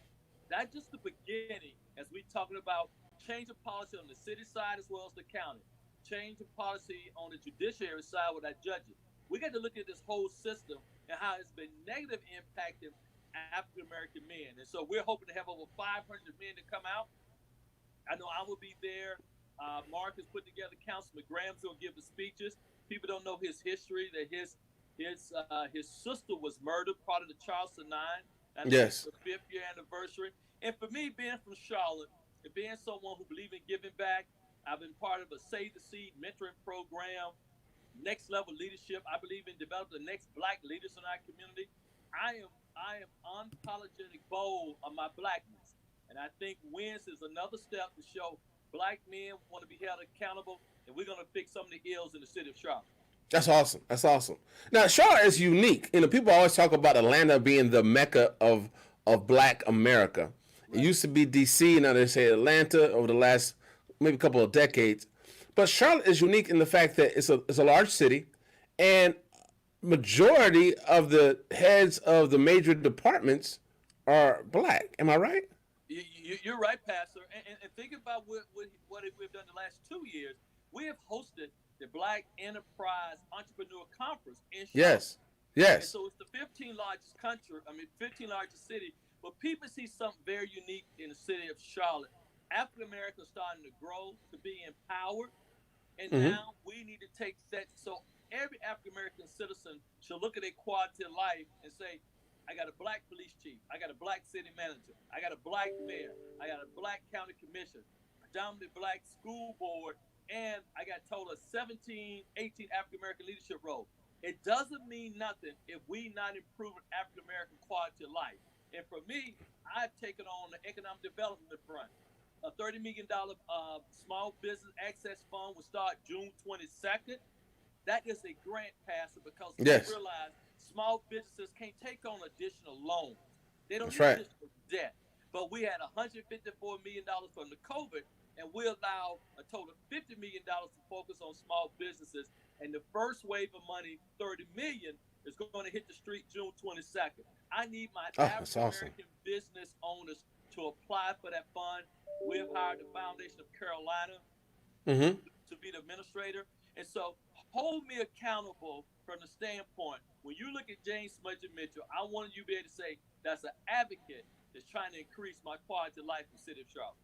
That's just the beginning as we're talking about change of policy on the city side as well as the county. Change of policy on the judiciary side with our judges. We got to look at this whole system and how it's been negative impacting African-American men. And so we're hoping to have over 500 men to come out. I know I will be there. Mark has put together, Councilman Graham's going to give the speeches. People don't know his history, that his sister was murdered, part of the Charleston 9. Yes. The 5th year anniversary. And for me, being from Charlotte, and being someone who believes in giving back, I've been part of a Save the Seed mentoring program, next level leadership. I believe in developing the next Black leaders in our community. I am unapologetic bold of my Blackness. And I think Wednesday is another step to show Black men want to be held accountable, and we're going to fix some of the ills in the city of Charlotte. That's awesome. That's awesome. Now, Charlotte is unique. People always talk about Atlanta being the mecca of Black America. Right. It used to be D.C., now they say Atlanta over the last maybe couple of decades. But Charlotte is unique in the fact that it's a large city, and majority of the heads of the major departments are Black. Am I right? You're right, Pastor. And think about what we've done the last 2 years. We have hosted the Black Enterprise Entrepreneur Conference in Charlotte. Yes. And so it's the 15th largest city. But people see something very unique in the city of Charlotte. African Americans starting to grow, to be empowered. And now we need to take that. So every African American citizen should look at their quality of life and say, I got a Black police chief. I got a Black city manager. I got a Black mayor. I got a Black county commission, predominantly Black school board, and I got a total of 18 African American leadership roles. It doesn't mean nothing if we not improving African American quality of life. And for me, I've taken on the economic development front. A $30 million small business access fund will start June 22nd. That is a grant, Pastor, because we realize small businesses can't take on additional loans. They don't need additional debt. But we had $154 million from the COVID, and we allow a total of $50 million to focus on small businesses. And the first wave of money, $30 million, is going to hit the street June 22nd. I need my African-American business owners to apply for that fund. We have hired the Foundation of Carolina to be the administrator. And so hold me accountable from the standpoint, when you look at James Smudger Mitchell, I want you to be able to say, that's an advocate that's trying to increase my quality of life in the city of Charlotte.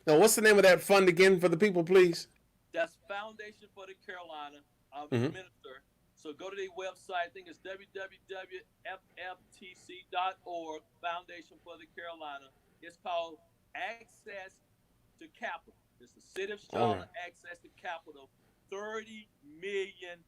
Now, what's the name of that fund again for the people, please? That's Foundation for the Carolina. I'm the minister. So go to their website. I think it's www.fftc.org, Foundation for the Carolina. It's called Access to Capital. It's the city of Charlotte Access to Capital. $30 million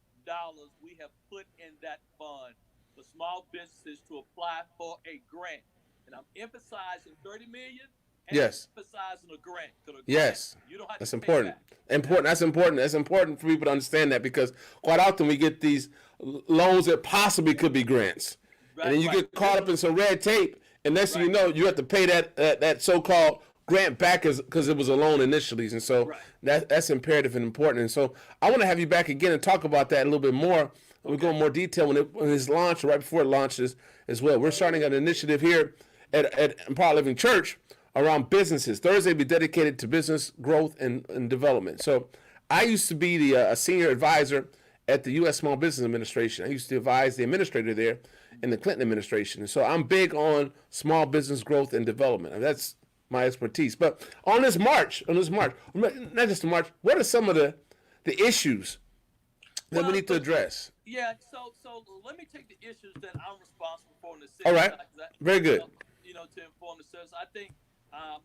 we have put in that fund for small businesses to apply for a grant. And I'm emphasizing $30 million and emphasizing a grant. You don't have That's important. That's important. That's important for people to understand that, because quite often we get these loans that possibly could be grants. And then you get caught up in some red tape, and next thing you know, you have to pay that so-called grant back because it was a loan initially, and so that's imperative and important. And so I want to have you back again and talk about that a little bit more. We'll go in more detail when it's launched, or right before it launches as well. We're starting an initiative here at Empower Living Church around businesses. Thursday will be dedicated to business growth and development. So I used to be the senior advisor at the U.S. Small Business Administration. I used to advise the administrator there in the Clinton administration. And so I'm big on small business growth and development. And that's my expertise. But on this march, not just the march, what are some of the issues that we need to address? Yeah, so let me take the issues that I'm responsible for in the city. All right, very good. To inform the citizens, I think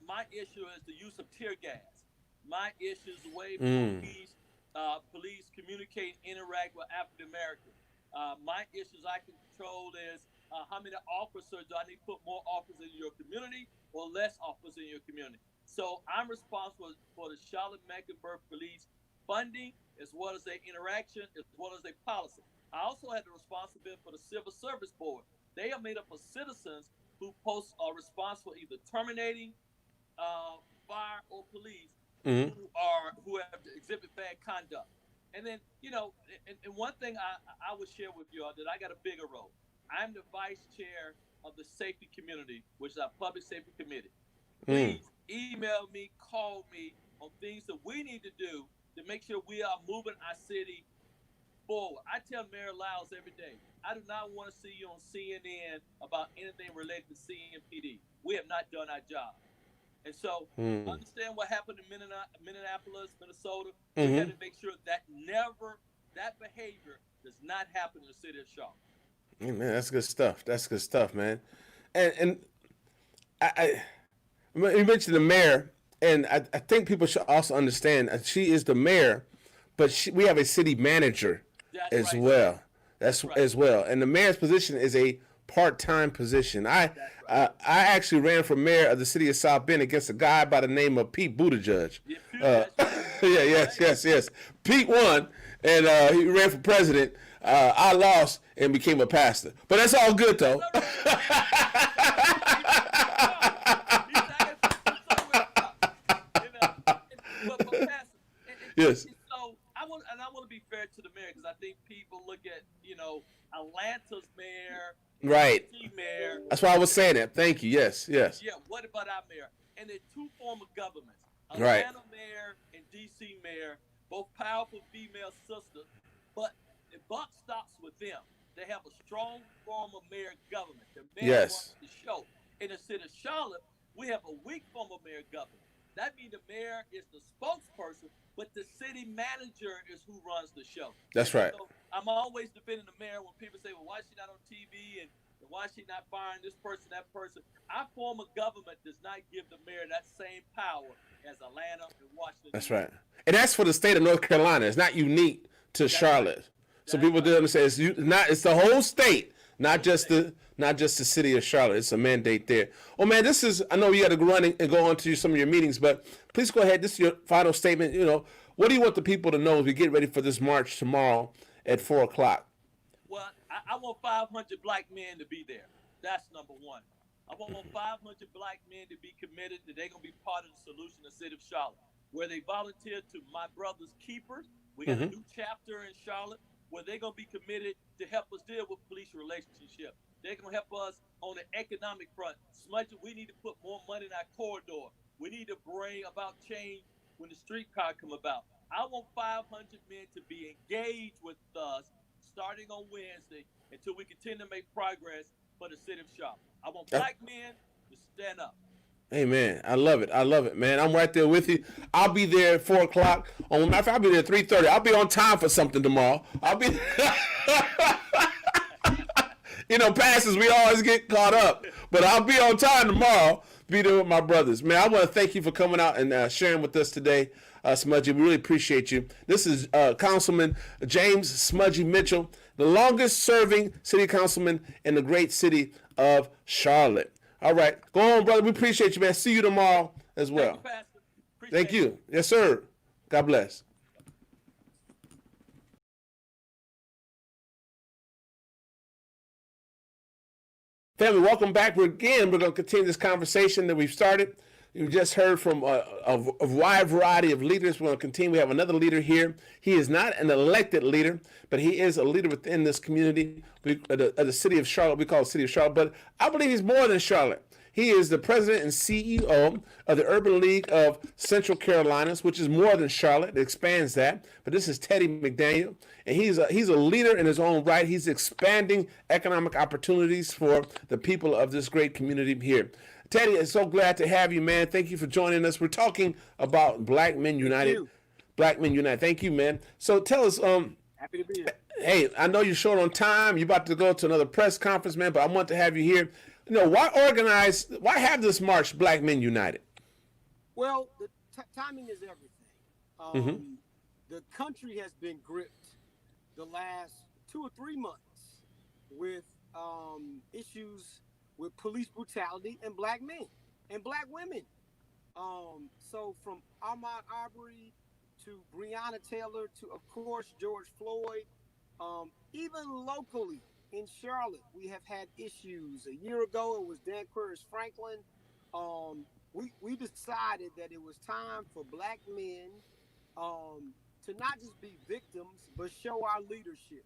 my issue is the use of tear gas. My issue is the way police communicate, interact with African Americans. My issues I can control is how many officers do I need to put more officers in your community or less officers in your community. So I'm responsible for the Charlotte-Mecklenburg Police funding as well as their interaction, as well as their policy. I also had the responsibility for the Civil Service Board. They are made up of citizens who are responsible either terminating fire or police who have exhibit bad conduct. And then, and one thing I would share with you all that I got a bigger role. I'm the vice chair of the safety community, which is our public safety committee. Please email me, call me on things that we need to do to make sure we are moving our city forward. I tell Mayor Lyles every day, I do not want to see you on CNN about anything related to CMPD. We have not done our job. And so understand what happened in Minneapolis, Minnesota. We got to make sure that behavior does not happen in the city of Charlotte. Hey, man, that's good stuff. That's good stuff, man. And you mentioned the mayor, and I think people should also understand she is the mayor, but we have a city manager as well. As well. And the mayor's position is a part-time position. I actually ran for mayor of the city of South Bend against a guy by the name of Pete Buttigieg. Yes. Pete won, and he ran for president. I lost and became a pastor. But that's all good, though. Yes. So I want to be fair to the mayor because I think people look at Atlanta's mayor, right? Mayor. That's why I was saying that. Thank you. Yes. Yeah. What about our mayor? And they're two former governments, Atlanta mayor and DC mayor, both powerful female sisters. But the buck stops with them. They have a strong form of mayor government. The mayor runs the show. In the city of Charlotte, we have a weak form of mayor government. That means the mayor is the spokesperson, but the city manager is who runs the show. That's right. So I'm always defending the mayor when people say, well, why is she not on TV and why is she not firing this person, that person? Our form of government does not give the mayor that same power as Atlanta and Washington. That's right. And that's for the state of North Carolina. It's not unique to Charlotte. Right. So people do understand it's the whole state, not just the city of Charlotte. It's a mandate there. Oh man, I know you got to run and go on to some of your meetings, but please go ahead. This is your final statement. What do you want the people to know as we get ready for this march tomorrow at 4:00? Well, I want 500 black men to be there. That's number one. I want 500 black men to be committed that they're going to be part of the solution in the city of Charlotte, where they volunteer to My Brother's Keepers. We got a new chapter in Charlotte where they're going to be committed to help us deal with police relationships. They're going to help us on the economic front. Smudge, we need to put more money in our corridor. We need to bring about change when the streetcar come about. I want 500 men to be engaged with us starting on Wednesday until we continue to make progress for the city of Charlotte. I want black men to stand up. Hey, man, I love it, man. I'm right there with you. I'll be there at 4:00. Matter of fact, I'll be there at 3:30. I'll be on time for something tomorrow. I'll be passes, we always get caught up. But I'll be on time tomorrow, be there with my brothers. Man, I want to thank you for coming out and sharing with us today, Smudgy. We really appreciate you. This is Councilman James Smudgy Mitchell, the longest serving city councilman in the great city of Charlotte. All right. Go on, brother. We appreciate you, man. See you tomorrow as well. Thank you, Pastor. Thank you. Yes, sir. God bless. Family, welcome back. We're going to continue this conversation that we've started. You just heard from a wide variety of leaders. We're going to continue. We have another leader here. He is not an elected leader, but he is a leader within this community, the city of Charlotte. We call it the city of Charlotte, but I believe he's more than Charlotte. He is the president and CEO of the Urban League of Central Carolinas, which is more than Charlotte. It expands that. But this is Teddy McDaniel, and he's a leader in his own right. He's expanding economic opportunities for the people of this great community here. Teddy, I'm so glad to have you, man. Thank you for joining us. We're talking about Black Men United. Black Men United. Thank you, man. So tell us, happy to be here. Hey, I know you're short on time. You're about to go to another press conference, man, but I want to have you here. You know, why have this march, Black Men United? Well, the timing is everything. The country has been gripped the last 2 or 3 months with issues with police brutality and Black men and Black women. So from Ahmaud Arbery to Breonna Taylor to, of course, George Floyd, even locally in Charlotte, we have had issues. A year ago, it was Dan Quirrell's Franklin. We decided that it was time for Black men to not just be victims, but show our leadership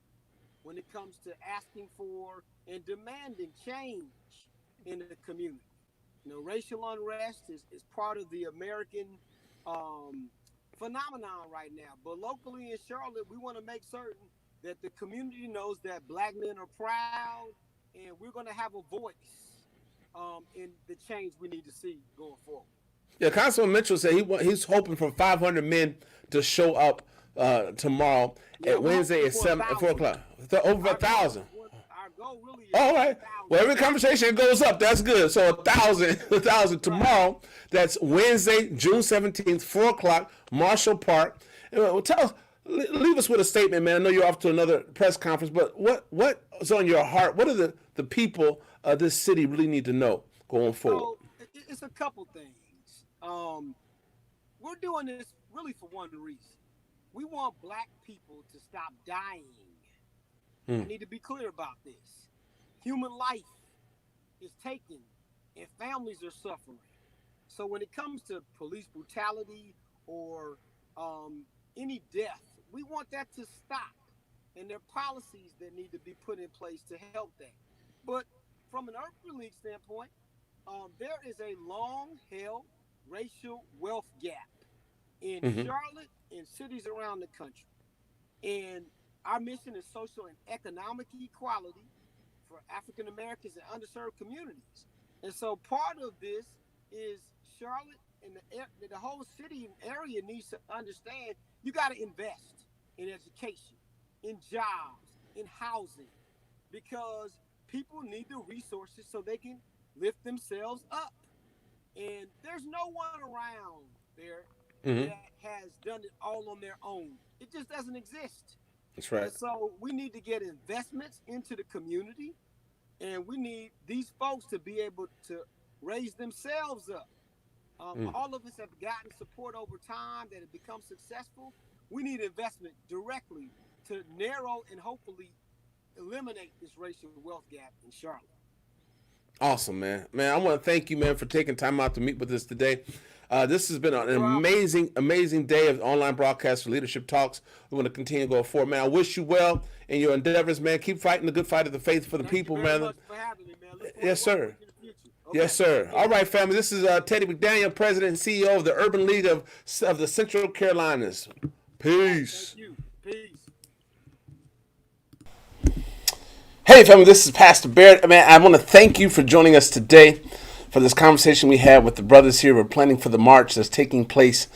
when it comes to asking for and demanding change in the community. You know, racial unrest is part of the American phenomenon right now. But locally in Charlotte, we want to make certain that the community knows that Black men are proud, and we're going to have a voice in the change we need to see going forward. Yeah, Councilman Mitchell said he's hoping for 500 men to show up tomorrow at Wednesday at 4 o'clock. Over 1,000. Our goal really is all right. Well, every conversation goes up. That's good. So 1,000 tomorrow. That's Wednesday, June 17th, 4 o'clock, Marshall Park. Tell us. Leave us with a statement, man. I know you're off to another press conference, but what's on your heart? What are the people of this city really need to know going forward? So it's a couple things. We're doing this really for one reason. We want Black people to stop dying. I need to be clear about this. Human life is taken and families are suffering. So when it comes to police brutality or any death, we want that to stop, and there are policies that need to be put in place to help that. But from an Urban League standpoint, there is a long-held racial wealth gap in Charlotte and cities around the country. And our mission is social and economic equality for African Americans and underserved communities. And so part of this is Charlotte and the whole city and area needs to understand you got to invest in education, in jobs, in housing, because people need the resources so they can lift themselves up. And there's no one around there that has done it all on their own. It just doesn't exist. That's right. And so we need to get investments into the community, and we need these folks to be able to raise themselves up. All of us have gotten support over time that have become successful. We need investment directly to narrow and hopefully eliminate this racial wealth gap in Charlotte. Awesome, man. Man, I want to thank you, man, for taking time out to meet with us today. This has been an amazing day of online broadcast for Leadership Talks. We want to continue to go forward, man. I wish you well in your endeavors, man. Keep fighting the good fight of the faith for the people, man. Much for having me, man. Yes, sir. Okay. Yes, sir. All right, family. This is Teddy McDaniel, President and CEO of the Urban League of the Central Carolinas. Peace. Thank you. Peace. Hey, family. This is Pastor Barrett. Man, I want to thank you for joining us today for this conversation we had with the brothers here. We're planning for the march that's taking place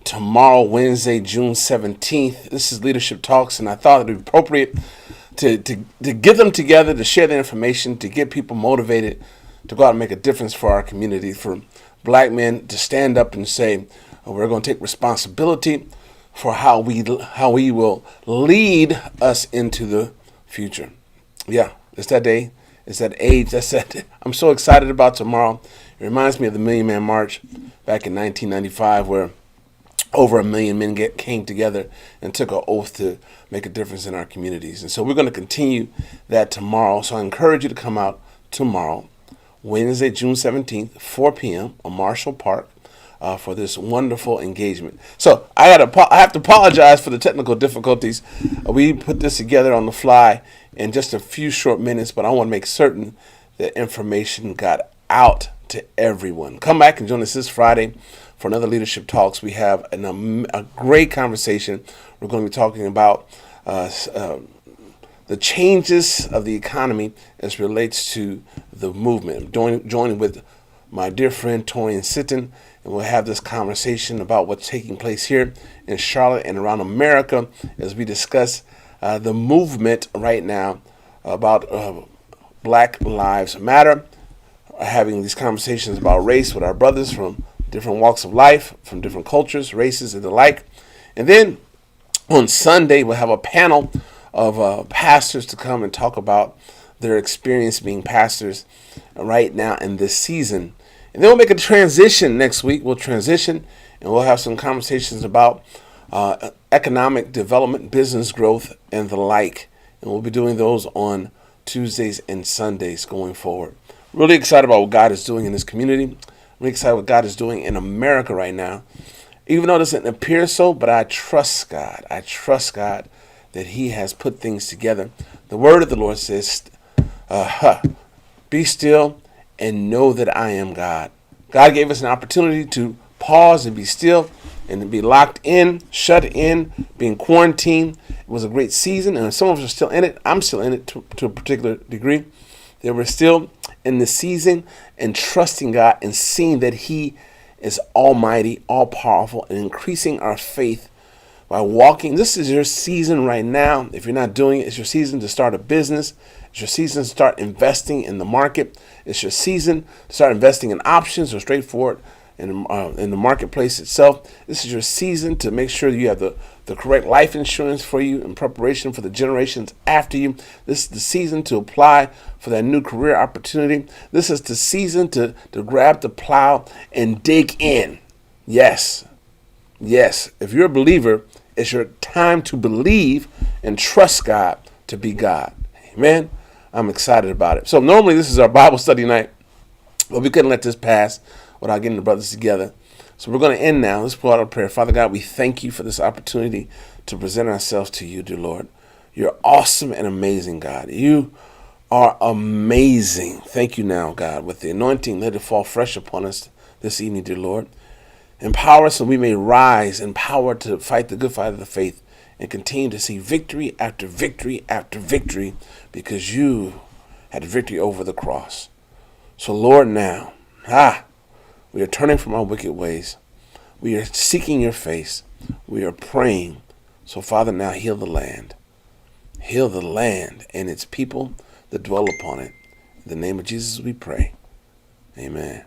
tomorrow, Wednesday, June 17th. This is Leadership Talks, and I thought it would be appropriate to get them together, to share the information, to get people motivated to go out and make a difference for our community, for Black men to stand up and say, we're going to take responsibility for how we will lead us into the future. Yeah, it's that day. It's that age. That's that. I'm so excited about tomorrow. It reminds me of the Million Man March back in 1995, where over 1 million men came together and took an oath to make a difference in our communities. And so we're going to continue that tomorrow. So I encourage you to come out tomorrow, Wednesday, June 17th, 4 p.m. on Marshall Park. for this wonderful engagement. So I have to apologize for the technical difficulties. We put this together on the fly in just a few short minutes, but I want to make certain that information got out to everyone. Come back and join us this Friday for another Leadership Talks. We have a great conversation. We're going to be talking about the changes of the economy as relates to the movement. I'm joining with my dear friend Torian Sitton, and we'll have this conversation about what's taking place here in Charlotte and around America as we discuss the movement right now about Black Lives Matter, having these conversations about race with our brothers from different walks of life, from different cultures, races, and the like. And then on Sunday, we'll have a panel of pastors to come and talk about their experience being pastors right now in this season. And then we'll make a transition next week. We'll transition and we'll have some conversations about economic development, business growth, and the like. And we'll be doing those on Tuesdays and Sundays going forward. Really excited about what God is doing in this community. Really excited what God is doing in America right now. Even though it doesn't appear so, but I trust God. I trust God that he has put things together. The word of the Lord says, be still and know that I am God. God gave us an opportunity to pause and be still and to be locked in, shut in, being quarantined. It was a great season, and some of us are still in it. I'm still in it to a particular degree. They were still in the season and trusting God and seeing that he is almighty, all-powerful, and increasing our faith by walking. This is your season right now. If you're not doing it, it's your season to start a business. It's your season to start investing in the market. It's your season to start investing in options or straightforward in the marketplace itself. This is your season to make sure you have the correct life insurance for you in preparation for the generations after you. This is the season to apply for that new career opportunity. This is the season to grab the plow and dig in. Yes. If you're a believer, it's your time to believe and trust God to be God. Amen. I'm excited about it. So normally this is our Bible study night, but we couldn't let this pass without getting the brothers together. So we're going to end now. Let's pull out a prayer. Father God, we thank you for this opportunity to present ourselves to you, dear Lord. You're awesome and amazing, God. You are amazing. Thank you now, God. With the anointing, let it fall fresh upon us this evening, dear Lord. Empower us so we may rise, empowered to fight the good fight of the faith and continue to see victory after victory after victory because you had victory over the cross. So, Lord, now, we are turning from our wicked ways. We are seeking your face. We are praying. So, Father, now heal the land. Heal the land and its people that dwell upon it. In the name of Jesus we pray. Amen.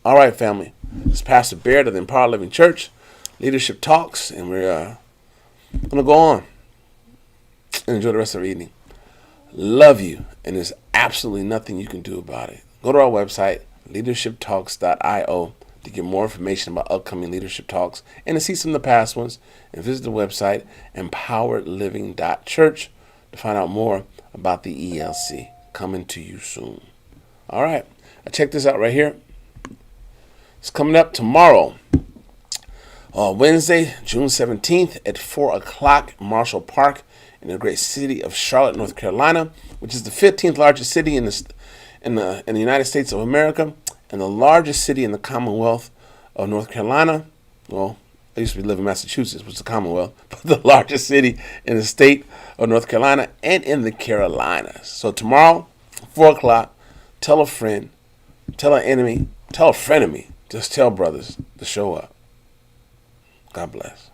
All right, family. This is Pastor Barrett of the Empowered Living Church, Leadership Talks, and we're going to go on and enjoy the rest of our evening. Love you, and there's absolutely nothing you can do about it. Go to our website, leadershiptalks.io, to get more information about upcoming leadership talks and to see some of the past ones, and visit the website, empoweredliving.church, to find out more about the ELC coming to you soon. All right, check this out right here. It's coming up tomorrow, Wednesday, June 17th at 4 o'clock, Marshall Park in the great city of Charlotte, North Carolina, which is the 15th largest city in the United States of America and the largest city in the Commonwealth of North Carolina. Well, I used to live in Massachusetts, which is the Commonwealth, but the largest city in the state of North Carolina and in the Carolinas. So tomorrow, 4 o'clock, tell a friend, tell an enemy, tell a frenemy. Just tell brothers to show up. God bless.